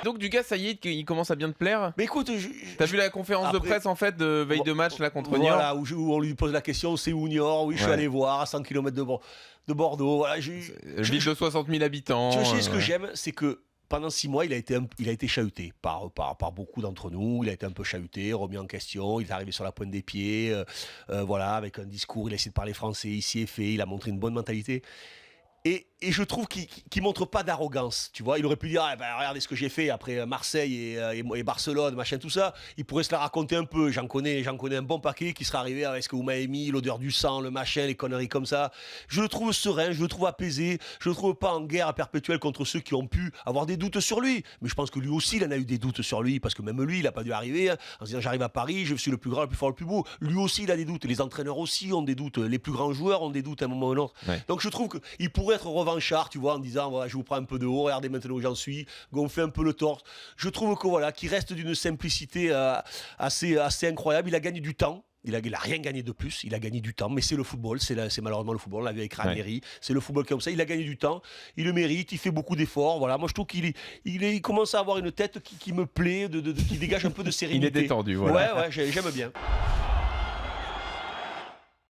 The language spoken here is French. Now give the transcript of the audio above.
Donc Dugas, ça y est, il commence à bien te plaire. Mais écoute, t'as vu la conférence de presse en fait de veille de match là contre Niort. Voilà, où on lui pose la question, c'est où Niort? Oui, je suis allé voir à 100 km de Bordeaux. Voilà, ville de 60 000 habitants. Tu sais, ce que j'aime, c'est que pendant 6 mois, il a été chahuté par beaucoup d'entre nous. Il a été un peu chahuté, remis en question. Il est arrivé sur la pointe des pieds, voilà, avec un discours. Il a essayé de parler français. Il s'y est fait. Il a montré une bonne mentalité. Et je trouve qu'il montre pas d'arrogance, tu vois. Il aurait pu dire, regardez ce que j'ai fait après Marseille et Barcelone, machin, tout ça. Il pourrait se la raconter un peu. J'en connais un bon paquet qui serait arrivé avec ce que vous m'avez mis, l'odeur du sang, le machin, les conneries comme ça. Je le trouve serein, je le trouve apaisé. Je le trouve pas en guerre perpétuelle contre ceux qui ont pu avoir des doutes sur lui. Mais je pense que lui aussi, il en a eu des doutes sur lui, parce que même lui, il a pas dû arriver en se disant, j'arrive à Paris, je suis le plus grand, le plus fort, le plus beau. Lui aussi, il a des doutes. Les entraîneurs aussi ont des doutes. Les plus grands joueurs ont des doutes à un moment ou à un autre. Ouais. Donc je trouve qu'il pourrait être revanchard, tu vois, en disant voilà, je vous prends un peu de haut, regardez maintenant où j'en suis, gonfler un peu le torse. Je trouve que voilà, qu'il reste d'une simplicité assez incroyable. Il a gagné du temps. Il a rien gagné de plus, il a gagné du temps, mais c'est le football, c'est malheureusement le football, on l'a vu avec Ranieri, c'est le football comme ça, il a gagné du temps, il le mérite, il fait beaucoup d'efforts, voilà, moi je trouve qu'il commence à avoir une tête qui me plaît, qui dégage un peu de sérénité. Il est détendu, voilà. Ouais, j'aime bien.